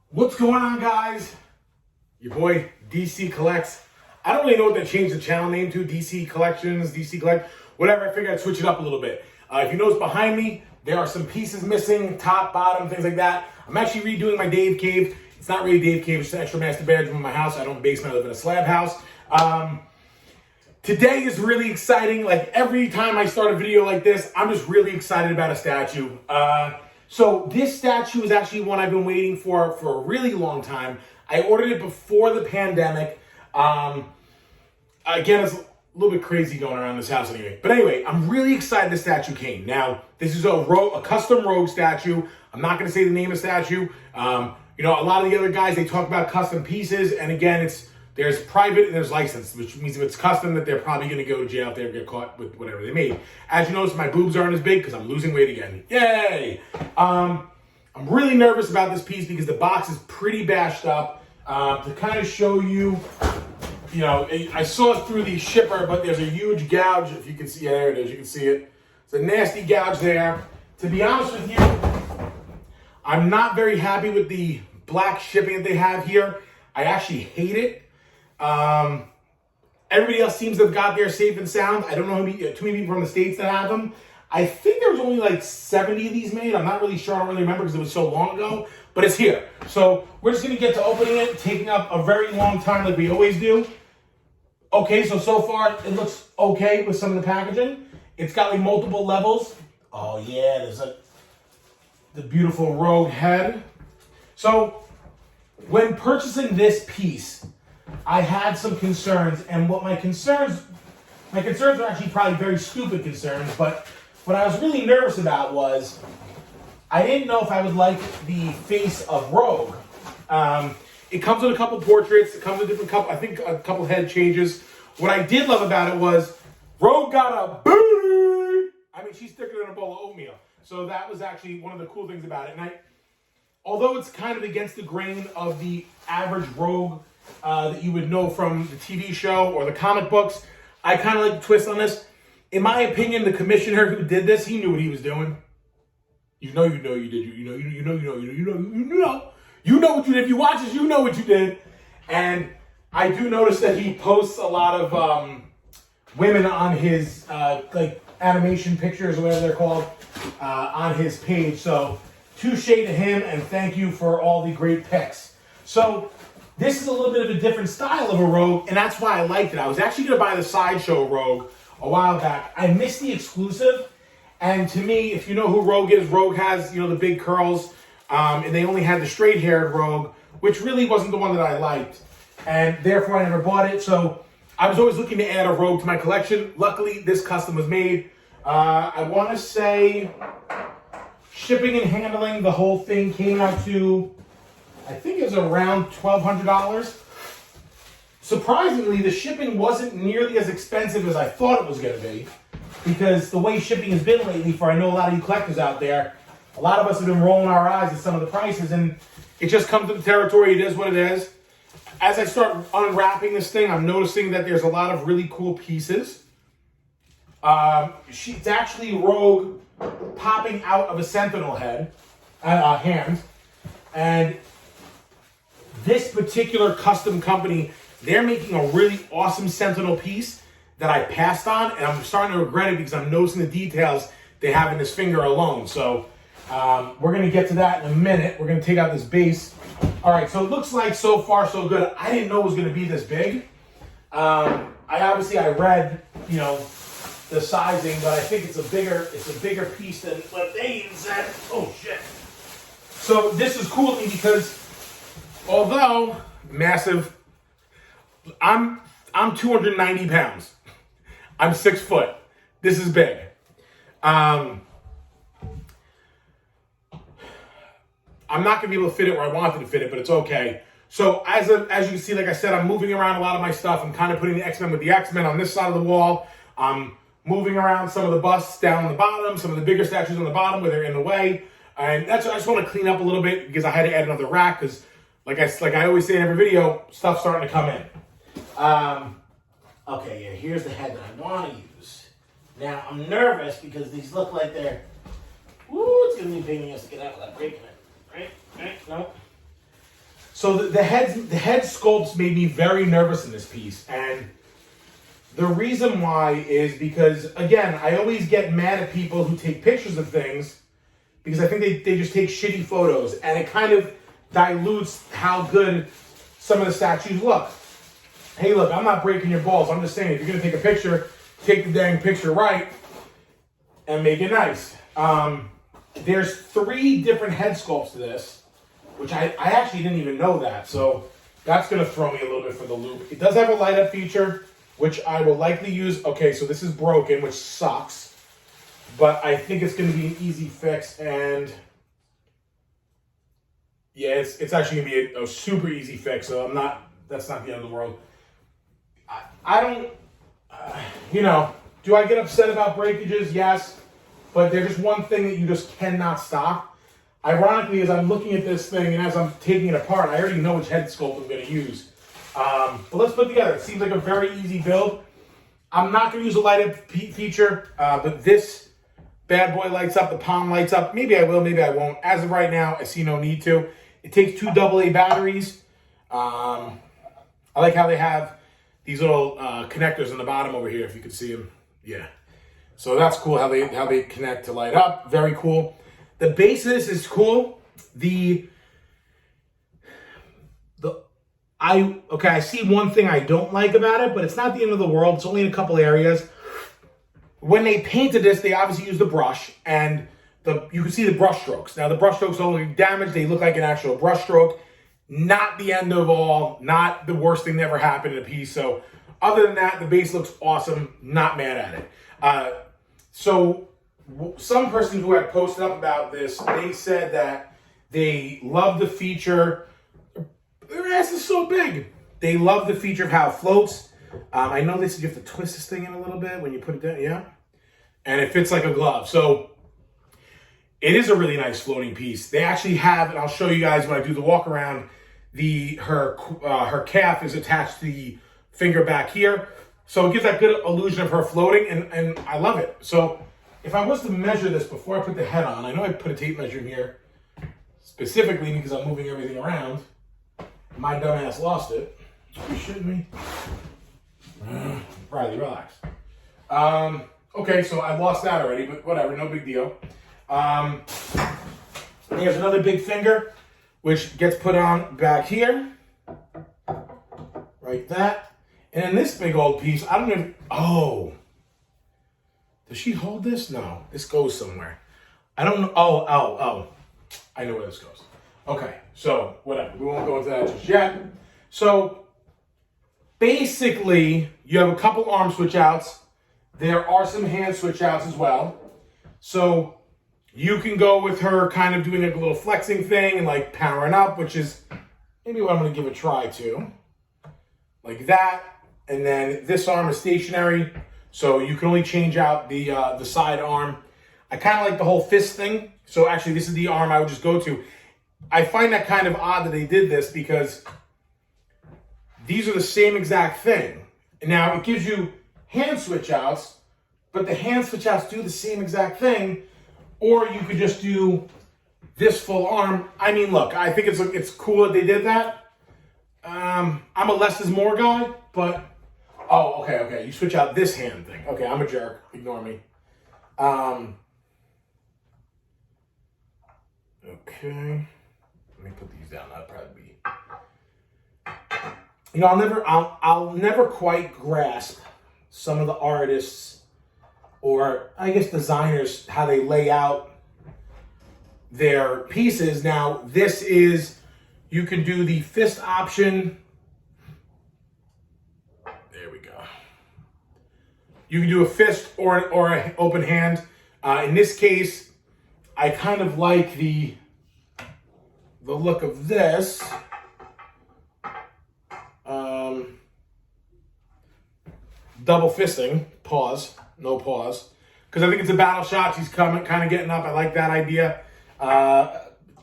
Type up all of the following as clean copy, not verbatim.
What's going on, guys? Your boy DC Collects. I don't really know what they changed the channel name to. DC Collections, DC Collect, whatever. I figured I'd switch it up a little bit. If you notice behind me, there are some pieces missing, top, bottom, things like that. I'm actually redoing my Dave Cave. It's not really Dave Cave, it's an extra master bedroom in my house. I don't have a basement, I live in a slab house. Today is really exciting. Like every time I start a video like this, I'm just really excited about a statue. So this statue is actually one I've been waiting for a really long time. I ordered it before the pandemic. Again, it's a little bit crazy going around this house anyway. But anyway, I'm really excited the statue came. Now, this is a custom Rogue statue. I'm not going to say the name of the statue. You know, a lot of the other guys, they talk about custom pieces. And again, there's private and there's licensed, which means if it's custom, that they're probably going to go to jail if they ever get caught with whatever they made. As you notice, my boobs aren't as big because I'm losing weight again. Yay! I'm really nervous about this piece because the box is pretty bashed up. To kind of show you, you know, I saw it through the shipper, but there's a huge gouge. If you can see, yeah, there it is. You can see it. It's a nasty gouge there. To be honest with you, I'm not very happy with the black shipping that they have here. I actually hate it. Everybody else seems to have got there safe and sound. I don't know too many people from the States that have them. I think there was only like 70 of these made. I'm not really sure. I don't really remember because it was so long ago. But it's here. So we're just going to get to opening it, taking up a very long time like we always do. Okay, so far it looks okay with some of the packaging. It's got like multiple levels. Oh yeah, there's the beautiful Rogue head. So when purchasing this piece, I had some concerns, and what my concerns are actually probably very stupid concerns, but what I was really nervous about was I didn't know if I would like the face of Rogue. It comes with a couple portraits, it comes with a couple head changes. What I did love about it was Rogue got a booty. I mean, she's thicker than a bowl of oatmeal. So that was actually one of the cool things about it. And although it's kind of against the grain of the average Rogue that you would know from the TV show or the comic books, I kind of like the twist on this. In my opinion, the commissioner who did this, he knew what he was doing. You know what you did. You know what you did. If you watch this, you know what you did. And I do notice that he posts a lot of women on his like animation pictures or whatever they're called on his page. So touche to him, and thank you for all the great pics. So this is a little bit of a different style of a Rogue, and that's why I liked it. I was actually going to buy the Sideshow Rogue a while back. I missed the exclusive, and to me, if you know who Rogue is, Rogue has, you know, the big curls, and they only had the straight-haired Rogue, which really wasn't the one that I liked, and therefore I never bought it. So I was always looking to add a Rogue to my collection. Luckily, this custom was made. I want to say shipping and handling, the whole thing came out to, I think it was around $1,200. Surprisingly, the shipping wasn't nearly as expensive as I thought it was going to be, because the way shipping has been lately, for I know a lot of you collectors out there, a lot of us have been rolling our eyes at some of the prices, and it just comes to the territory. It is what it is. As I start unwrapping this thing, I'm noticing that there's a lot of really cool pieces. It's actually Rogue popping out of a Sentinel hand. And this particular custom company, they're making a really awesome Sentinel piece that I passed on, and I'm starting to regret it because I'm noticing the details they have in this finger alone. So we're going to get to that in a minute. We're going to take out this base. All right, so it looks like so far so good. I didn't know it was going to be this big. I read, you know, the sizing, but I think it's a bigger piece than what they even said. Oh shit. So this is cool to me because although massive, I'm 290 pounds. I'm 6 foot. This is big. I'm not going to be able to fit it where I wanted to fit it, but it's okay. So as you can see, like I said, I'm moving around a lot of my stuff. I'm kind of putting the X-Men with the X-Men on this side of the wall. I'm moving around some of the busts down on the bottom, some of the bigger statues on the bottom where they're in the way. And I just want to clean up a little bit because I had to add another rack because like I always say in every video, stuff's starting to come in. Okay, yeah, here's the head that I want to use. Now, I'm nervous because these look like they're... Woo, it's going to be a pain in the ass to get out without breaking it. Right? No. So the head sculpts made me very nervous in this piece, and the reason why is because, again, I always get mad at people who take pictures of things because I think they just take shitty photos, and it kind of dilutes how good some of the statues look. Hey, look, I'm not breaking your balls. I'm just saying, if you're going to take a picture, take the dang picture right and make it nice. There's 3 different head sculpts to this, which I actually didn't even know that. So that's going to throw me a little bit for the loop. It does have a light up feature, which I will likely use. Okay, so this is broken, which sucks. But I think it's going to be an easy fix. And yeah, it's actually going to be a super easy fix. So that's not the end of the world. I don't, do I get upset about breakages? Yes. But there's just one thing that you just cannot stop. Ironically, as I'm looking at this thing and as I'm taking it apart, I already know which head sculpt I'm going to use. But let's put it together. It seems like a very easy build. I'm not going to use a light up feature, but this bad boy lights up. The palm lights up. Maybe I will, maybe I won't. As of right now, I see no need to. It takes 2 AA batteries. I like how they have these little connectors on the bottom over here, if you can see them. Yeah. So that's cool how they connect to light up. Very cool. The base of this is cool. I see one thing I don't like about it, but it's not the end of the world. It's only in a couple areas. When they painted this, they obviously used the brush, and you can see the brush strokes. Now, the brush strokes don't look damaged. They look like an actual brush stroke. Not the end of all. Not the worst thing that ever happened in a piece. So other than that, the base looks awesome. Not mad at it. So some person who had posted up about this, they said that they love the feature. Their ass is so big. They love the feature of how it floats. I know they said you have to twist this thing in a little bit when you put it down. Yeah. And it fits like a glove. So it is a really nice floating piece. They actually have, and I'll show you guys when I do the walk around, her calf is attached to the finger back here. So it gives that good illusion of her floating, and I love it. So if I was to measure this before I put the head on, I know I put a tape measure in here specifically because I'm moving everything around. My dumbass lost it. Are you shitting me? Riley, relax. Okay, so I lost that already, but whatever, no big deal. Here's another big finger, which gets put on back here. Like that. And then this big old piece, I don't know. Oh. Does she hold this? No. This goes somewhere. I don't know. Oh. I know where this goes. Okay. So, whatever. We won't go into that just yet. So, basically, you have a couple arm switch outs. There are some hand switch outs as well. So, you can go with her kind of doing like a little flexing thing and like powering up, which is maybe what I'm going to give a try to. Like that. And then this arm is stationary, so you can only change out the side arm. I kind of like the whole fist thing. So actually, this is the arm I would just go to. I find that kind of odd that they did this because these are the same exact thing. And now it gives you hand switch outs, but the hand switch outs do the same exact thing. Or you could just do this full arm. I mean, look, I think it's cool that they did that. I'm a less is more guy, but oh, okay. You switch out this hand thing. Okay, I'm a jerk. Ignore me. Okay. Let me put these down. That'll probably be. I'll never quite grasp some of the artists or I guess designers how they lay out their pieces. Now, this is. You can do the fist option. There we go. You can do a fist or an open hand. In this case, I kind of like the look of this. Double fisting. Pause. No pause. Because I think it's a battle shot. She's kind of getting up. I like that idea.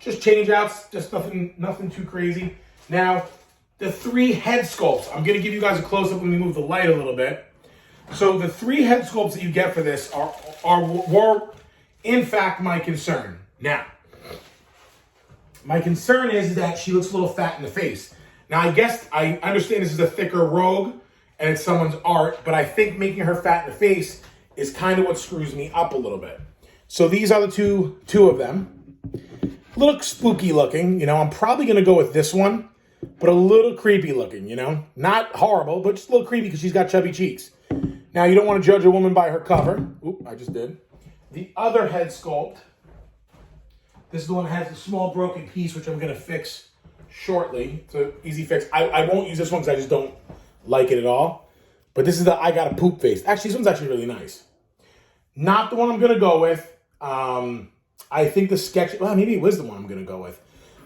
Just change outs, just nothing too crazy. Now, the 3 head sculpts. I'm going to give you guys a close-up when we move the light a little bit. So the 3 head sculpts that you get for this were in fact my concern. Now, My concern is that she looks a little fat in the face. Now, I guess I understand this is a thicker Rogue and it's someone's art, but I think making her fat in the face is kind of what screws me up a little bit. So these are the two of them. A little spooky looking, you know. I'm probably going to go with this one, but a little creepy looking, you know. Not horrible, but just a little creepy because she's got chubby cheeks. Now, you don't want to judge a woman by her cover. Oop, I just did. The other head sculpt. This is the one that has a small broken piece, which I'm going to fix shortly. It's an easy fix. I won't use this one because I just don't like it at all. But this is the I got a poop face. Actually, this one's actually really nice. Not the one I'm going to go with. I think the sketch... Well, maybe it was the one I'm going to go with.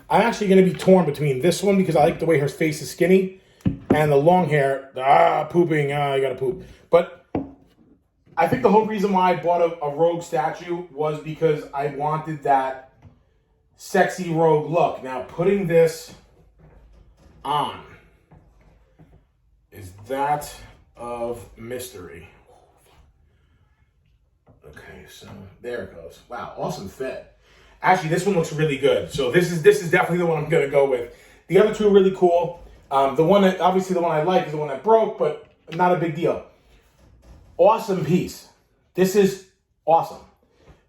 I'm actually going to be torn between this one because I like the way her face is skinny. And the long hair. Pooping. I got to poop. But I think the whole reason why I bought a Rogue statue was because I wanted that sexy Rogue look. Now, putting this on is that of mystery. Okay, so there it goes. Wow, awesome fit. Actually, this one looks really good. So this is definitely the one I'm going to go with. The other two are really cool. The one that, obviously the one I like is the one that broke, but not a big deal. Awesome piece. This is awesome.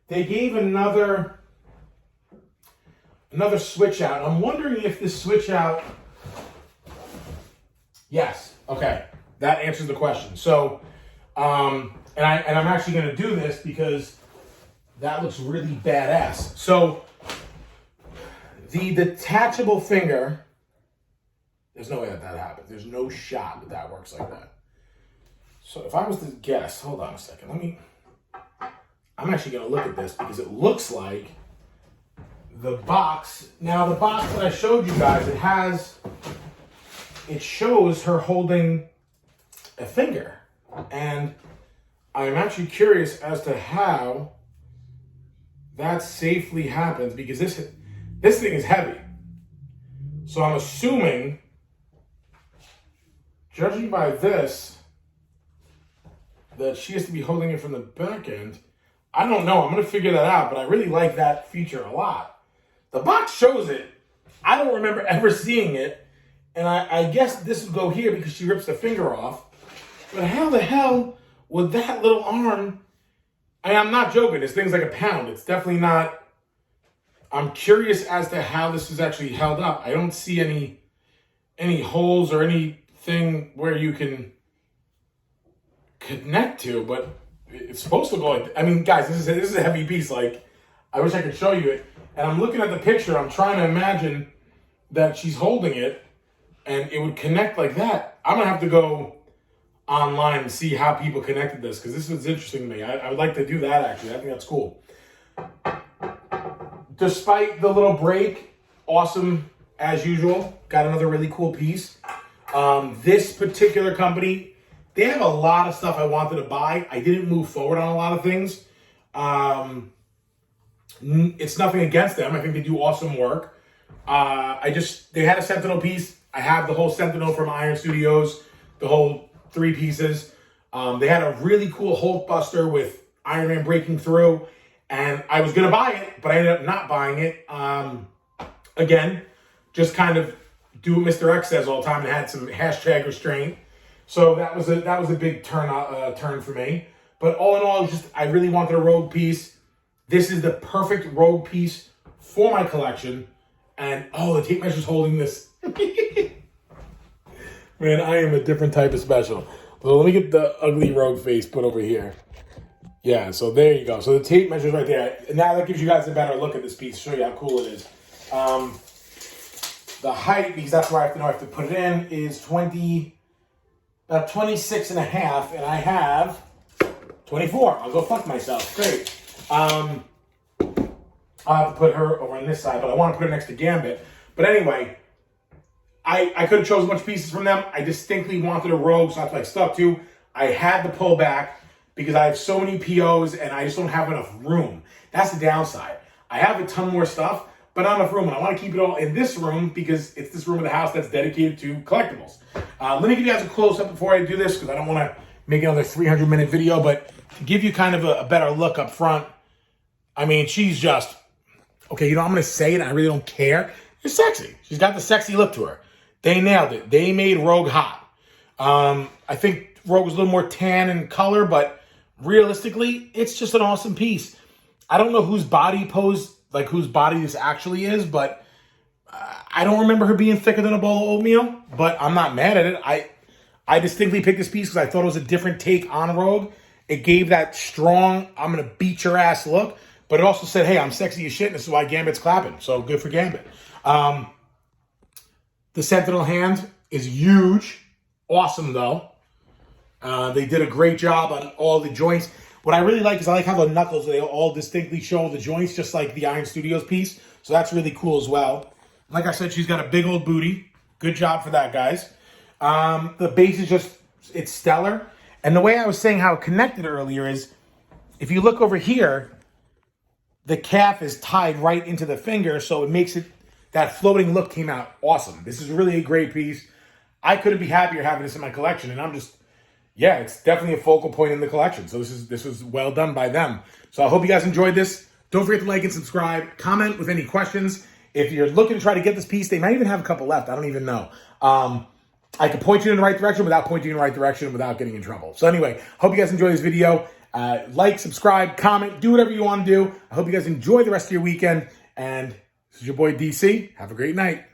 They gave another switch out. I'm wondering if this switch out... Yes. Okay. That answers the question. So, and I'm actually going to do this because that looks really badass. So, the detachable finger, there's no way that happens. There's no shot that works like that. So, if I was to guess, hold on a second. I'm actually going to look at this because it looks like the box. Now, the box that I showed you guys, it shows her holding a finger. And I'm actually curious as to how that safely happens because this thing is heavy. So I'm assuming, judging by this, that she has to be holding it from the back end. I don't know. I'm going to figure that out, but I really like that feature a lot. The box shows it. I don't remember ever seeing it. And I guess this would go here because she rips the finger off. But how the hell would that little arm... I'm not joking. This thing's like a pound. It's definitely not... I'm curious as to how this is actually held up. I don't see any holes or anything where you can connect to, but it's supposed to go like... I mean, guys, this is a heavy piece. Like, I wish I could show you it. And I'm looking at the picture. I'm trying to imagine that she's holding it and it would connect like that. I'm going to have to go online and see how people connected this because this is interesting to me. I would like to do that, actually. I think that's cool. Despite the little break, awesome as usual. Got another really cool piece. This particular company, they have a lot of stuff I wanted to buy. I didn't move forward on a lot of things. It's nothing against them. I think they do awesome work. They had a Sentinel piece. I have the whole Sentinel from Iron Studios, the whole 3 pieces. They had a really cool Hulk Buster with Iron Man breaking through, and I was gonna buy it, but I ended up not buying it. Again, just kind of do what Mr. X says all the time and had some hashtag restraint. So that was a big turn for me. But all in all, I really wanted a Rogue piece. This is the perfect Rogue piece for my collection. And, the tape measure's holding this. Man, I am a different type of special. Well, let me get the ugly Rogue face put over here. Yeah, so there you go. So the tape measure's right there. And now that gives you guys a better look at this piece, show you how cool it is. The height, because that's where I have to put it in, is about 26 and a half, and I have 24. I'll go fuck myself. Great. I'll have to put her over on this side, but I want to put her next to Gambit. But anyway, I could have chosen a bunch of pieces from them. I distinctly wanted a Rogue, so that's what I stuck to. I had to pull back because I have so many POs and I just don't have enough room. That's the downside. I have a ton more stuff, but not enough room. And I want to keep it all in this room because it's this room of the house that's dedicated to collectibles. Let me give you guys a close-up before I do this because I don't want to make another 300-minute video, but to give you kind of a better look up front, I mean, she's just Okay, I'm going to say it. I really don't care. It's sexy. She's got the sexy look to her. They nailed it. They made Rogue hot. I think Rogue was a little more tan in color, but realistically, it's just an awesome piece. I don't know whose body this actually is, but I don't remember her being thicker than a bowl of oatmeal, but I'm not mad at it. I distinctly picked this piece because I thought it was a different take on Rogue. It gave that strong, I'm going to beat your ass look, but it also said, hey, I'm sexy as shit, and this is why Gambit's clapping. So good for Gambit. The Sentinel hand is huge. Awesome, though. They did a great job on all the joints. What I really like is I like how the knuckles, they all distinctly show the joints, just like the Iron Studios piece. So that's really cool as well. Like I said, she's got a big old booty. Good job for that, guys. The base is just, it's stellar. And the way I was saying how it connected earlier is, if you look over here, the calf is tied right into the finger, so it makes it, that floating look came out awesome. This is really a great piece. I couldn't be happier having this in my collection, and I'm just, yeah, it's definitely a focal point in the collection. So this was well done by them. So I hope you guys enjoyed this. Don't forget to like and subscribe. Comment with any questions. If you're looking to try to get this piece, they might even have a couple left. I don't even know. I can point you in the right direction without pointing you in the right direction without getting in trouble. So anyway, hope you guys enjoy this video. Like, subscribe, comment, do whatever you want to do. I hope you guys enjoy the rest of your weekend. And this is your boy DC. Have a great night.